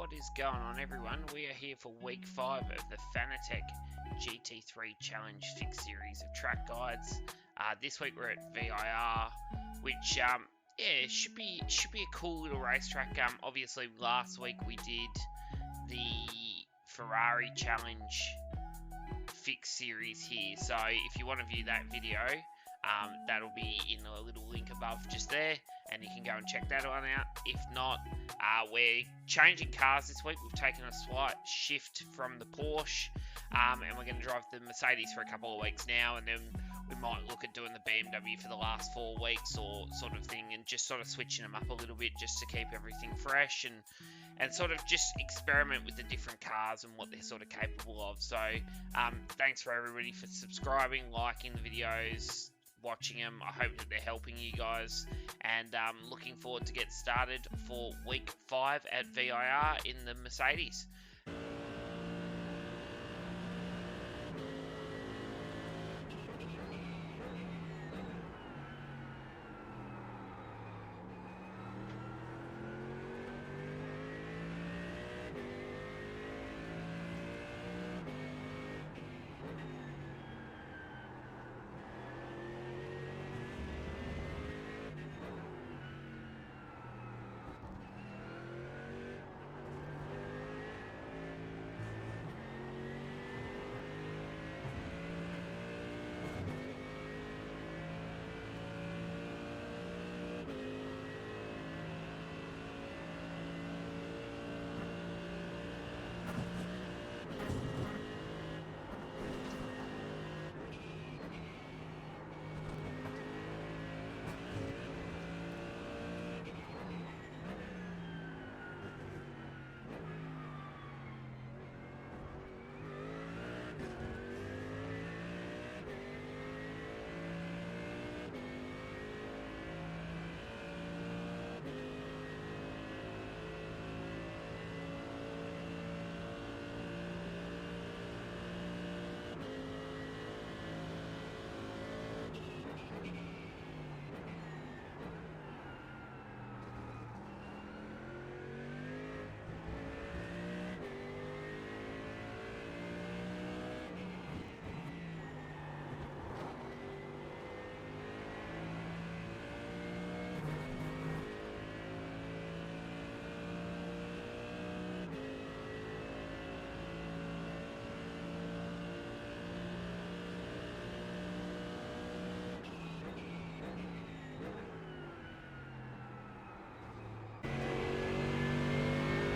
What is going on, everyone? We are here for week 5 of the Fanatec GT3 Challenge Fixed series of track guides. This week we're at VIR, which should be a cool little racetrack. Obviously last week we did the Ferrari Challenge Fixed series here, so if you want to view that video, that'll be in the little link above just there, and you can go and check that one out. If not, we're changing cars this week. We've taken a slight shift from the Porsche, and we're going to drive the Mercedes for a couple of weeks now, and then we might look at doing the BMW for the last 4 weeks or sort of thing, and just sort of switching them up a little bit just to keep everything fresh and sort of just experiment with the different cars and what they're sort of capable of. So thanks for everybody for subscribing, liking the videos, watching them. I hope that they're helping you guys, and looking forward to get started for week 5 at VIR in the Mercedes.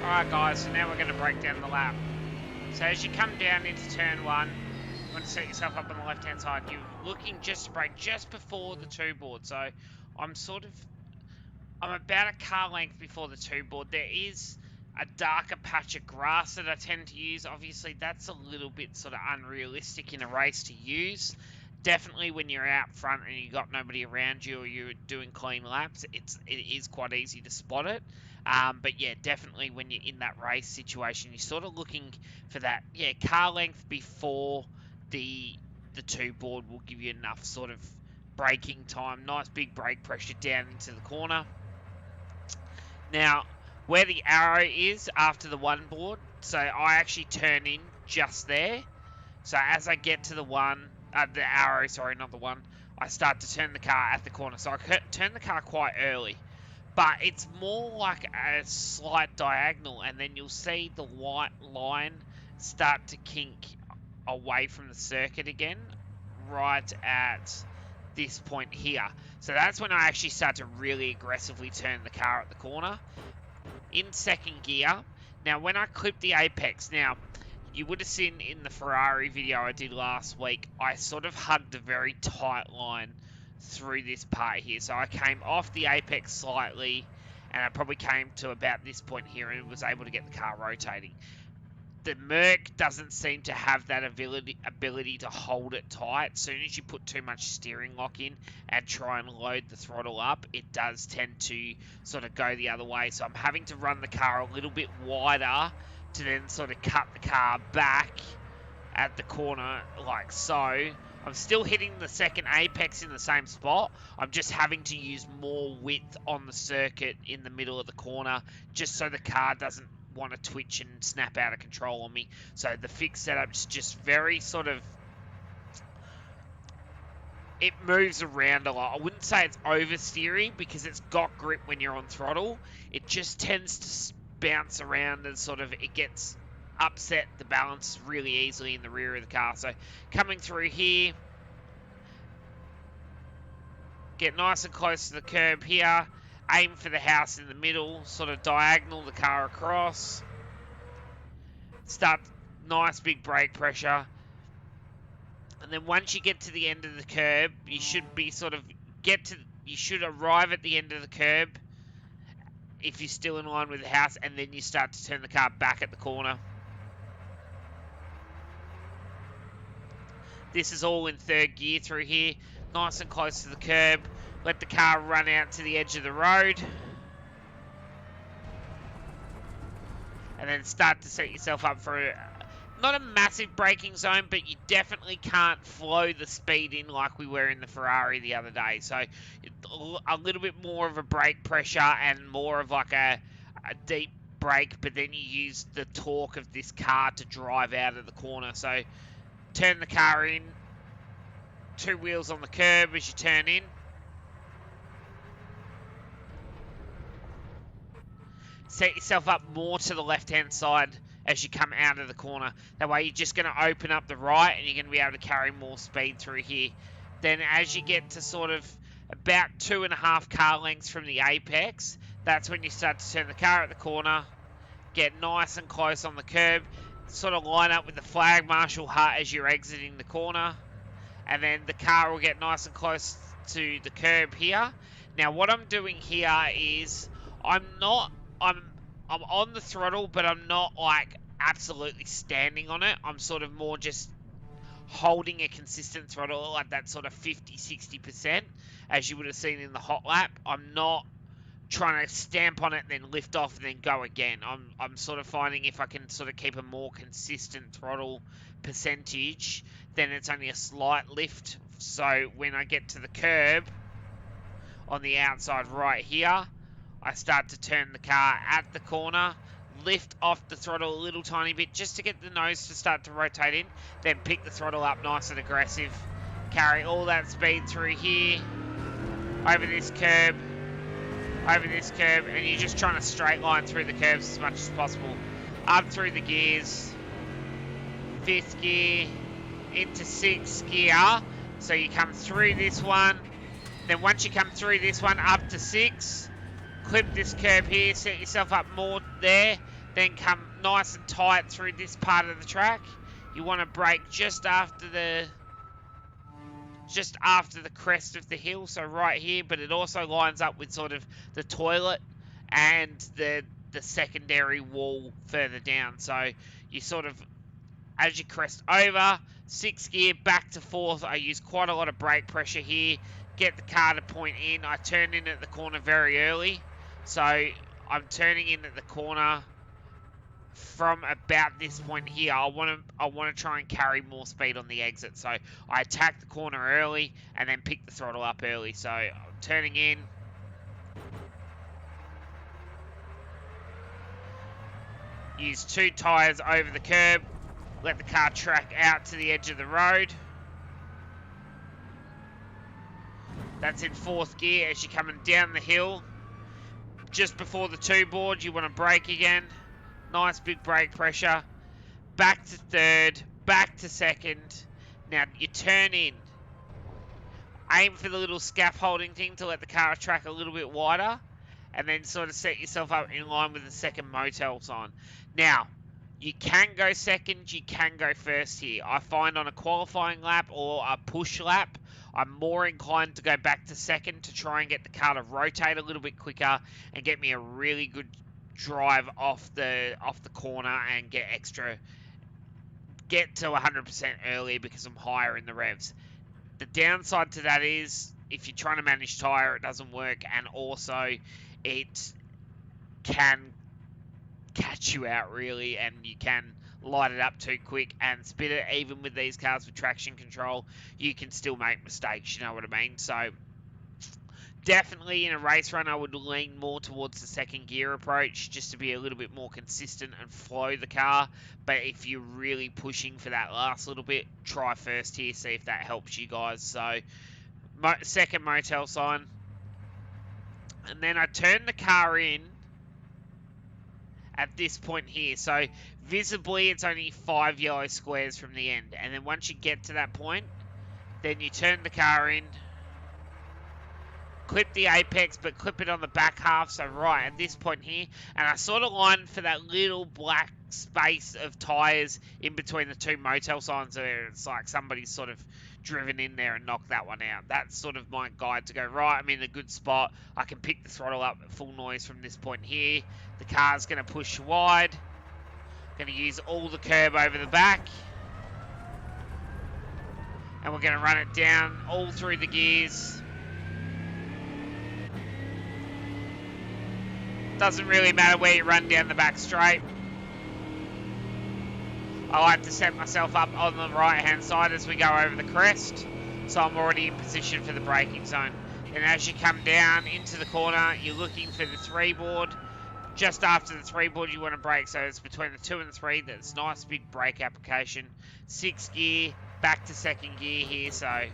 Alright guys, so now we're going to break down the lap. So as you come down into turn 1, you want to set yourself up on the left hand side. You're looking just to brake just before the 2 board. So I'm about a car length before the 2 board. There is a darker patch of grass that I tend to use. Obviously that's a little bit sort of unrealistic in a race to use. Definitely when you're out front and you've got nobody around you or you're doing clean laps, it is quite easy to spot it. But yeah, definitely when you're in that race situation, you're sort of looking for that, car length before the 2 board will give you enough sort of braking time. Nice big brake pressure down into the corner. Now, where the arrow is after the 1 board, so I actually turn in just there. So as I get to the arrow, sorry, not the 1, I start to turn the car at the corner. So I turn the car quite early. But it's more like a slight diagonal, and then you'll see the white line start to kink away from the circuit again, right at this point here. So that's when I actually start to really aggressively turn the car at the corner. In second gear, now when I clip the apex, now you would have seen in the Ferrari video I did last week, I sort of hugged a very tight line through this part here. So I came off the apex slightly, and I probably came to about this point here and was able to get the car rotating. The Merc doesn't seem to have that ability to hold it tight. As soon as you put too much steering lock in and try and load the throttle up, it does tend to sort of go the other way. So I'm having to run the car a little bit wider to then sort of cut the car back at the corner like so. I'm still hitting the second apex in the same spot. I'm just having to use more width on the circuit in the middle of the corner just so the car doesn't want to twitch and snap out of control on me. So the fixed setup's just very sort of, it moves around a lot. I wouldn't say it's oversteering because it's got grip when you're on throttle. It just tends to bounce around and sort of, it gets upset the balance really easily in the rear of the car. So coming through here, get nice and close to the curb here, aim for the house in the middle, sort of diagonal the car across, start nice big brake pressure, and then once you get to the end of the curb, you should be sort of you should arrive at the end of the curb if you're still in line with the house, and then you start to turn the car back at the corner. This is all in third gear through here, nice and close to the curb. Let the car run out to the edge of the road. And then start to set yourself up for not a massive braking zone, but you definitely can't flow the speed in like we were in the Ferrari the other day. So a little bit more of a brake pressure and more of like a deep brake, but then you use the torque of this car to drive out of the corner. So turn the car in, two wheels on the curb as you turn in. Set yourself up more to the left-hand side as you come out of the corner. That way you're just going to open up the right and you're going to be able to carry more speed through here. Then as you get to sort of about 2.5 car lengths from the apex, that's when you start to turn the car at the corner, get nice and close on the curb, sort of line up with the flag marshal hut as you're exiting the corner, and then the car will get nice and close to the curb here. Now what I'm doing here is I'm on the throttle, but I'm not like absolutely standing on it. I'm sort of more just holding a consistent throttle, like that sort of 50-60%, as you would have seen in the hot lap. I'm not trying to stamp on it and then lift off and then go again. I'm sort of finding if I can sort of keep a more consistent throttle percentage, then it's only a slight lift. So when I get to the curb on the outside right here, I start to turn the car at the corner, lift off the throttle a little tiny bit just to get the nose to start to rotate in, then pick the throttle up nice and aggressive, carry all that speed through here, over this curb, and you're just trying to straight line through the curbs as much as possible. Up through the gears, 5th gear, into 6th gear, so you come through this one, then once you come through this one, up to 6, clip this curb here, set yourself up more there, then come nice and tight through this part of the track. You want to brake just after the crest of the hill, so right here, but it also lines up with sort of the toilet and the secondary wall further down. So you sort of, as you crest over, 6th gear back to 4th, I use quite a lot of brake pressure here, get the car to point in. I turn in at the corner very early. So I'm turning in at the corner from about this point here. I want to try and carry more speed on the exit. So I attack the corner early and then pick the throttle up early. So I'm turning in. Use 2 tyres over the curb. Let the car track out to the edge of the road. That's in 4th gear as you're coming down the hill. Just before the 2 board, you want to brake again. Nice big brake pressure. Back to 3rd, back to 2nd. Now you turn in. Aim for the little scaffolding thing to let the car track a little bit wider. And then sort of set yourself up in line with the 2nd motel sign. Now, you can go 2nd, you can go 1st here. I find on a qualifying lap or a push lap, I'm more inclined to go back to 2nd to try and get the car to rotate a little bit quicker and get me a really good drive off the corner and get to 100% earlier because I'm higher in the revs. The downside to that is if you're trying to manage tyre, it doesn't work, and also it can catch you out really, and you can light it up too quick and spit it. Even with these cars with traction control, you can still make mistakes, you know what I mean? So Definitely in a race run, I would lean more towards the second gear approach just to be a little bit more consistent and flow the car. But if you're really pushing for that last little bit, try first here, see if that helps you guys. So, second motel sign. And then I turn the car in at this point here. So, visibly, it's only 5 yellow squares from the end. And then once you get to that point, then you turn the car in, clip the apex, but clip it on the back half, so right at this point here, and I sort of line for that little black space of tyres in between the two motel signs where it's like somebody's sort of driven in there and knocked that one out. That's sort of my guide to go, right, I'm in a good spot, I can pick the throttle up at full noise from this point here, the car's going to push wide, going to use all the curb over the back, and we're going to run it down all through the gears. Doesn't really matter where you run down the back straight. I like to set myself up on the right hand side as we go over the crest, so I'm already in position for the braking zone. And as you come down into the corner, you're looking for the 3 board. Just after the 3 board you want to brake, so it's between the 2 and the 3. That's nice big brake application. 6 gear, back to second gear here, so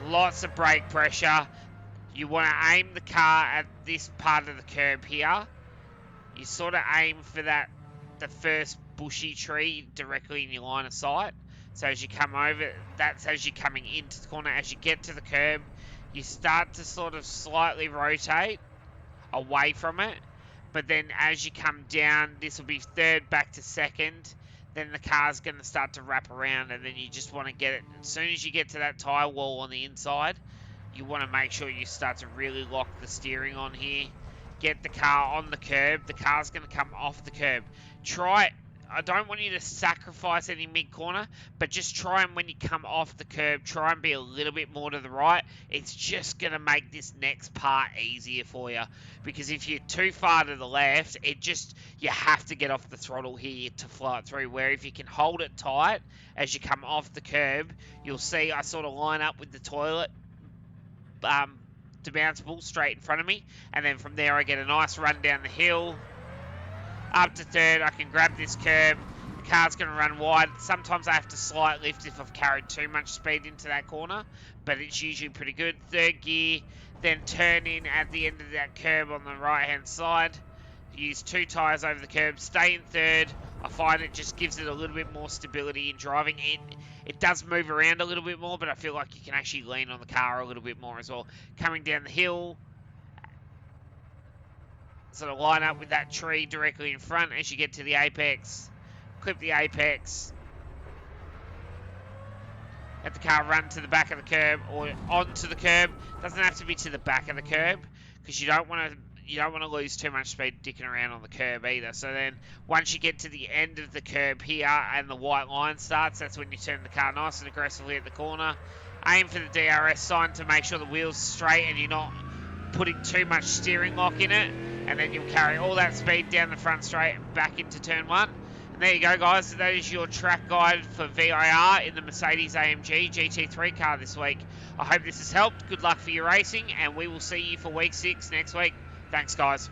lots of brake pressure. You want to aim the car at this part of the curb here. You sort of aim for the first bushy tree directly in your line of sight. So as you come over, that's as you're coming into the corner. As you get to the curb, you start to sort of slightly rotate away from it. But then as you come down, this will be third back to second. Then the car's going to start to wrap around, and then you just want to get it. As soon as you get to that tyre wall on the inside, you want to make sure you start to really lock the steering on here. Get the car on the curb. The car's going to come off the curb. I don't want you to sacrifice any mid-corner, but just try and when you come off the curb, try and be a little bit more to the right. It's just going to make this next part easier for you. Because if you're too far to the left, you have to get off the throttle here to fly it through. Where if you can hold it tight as you come off the curb, you'll see I sort of line up with the toilet demountible straight in front of me, and then from there I get a nice run down the hill up to third. I can grab this curb, the car's going to run wide. Sometimes I have to slight lift if I've carried too much speed into that corner, but it's usually pretty good. Third gear, then turn in at the end of that curb on the right hand side, use 2 tyres over the curb, stay in third. I find it just gives it a little bit more stability in driving. It does move around a little bit more, but I feel like you can actually lean on the car a little bit more as well. Coming down the hill, sort of line up with that tree directly in front as you get to the apex. Clip the apex. Let the car run to the back of the curb or onto the curb. Doesn't have to be to the back of the curb because you don't want to lose too much speed dicking around on the curb either. So then once you get to the end of the curb here and the white line starts, that's when you turn the car nice and aggressively at the corner. Aim for the DRS sign to make sure the wheel's straight and you're not putting too much steering lock in it. And then you'll carry all that speed down the front straight and back into turn 1. And there you go, guys. That is your track guide for VIR in the Mercedes-AMG GT3 car this week. I hope this has helped. Good luck for your racing, and we will see you for week 6 next week. Thanks, guys.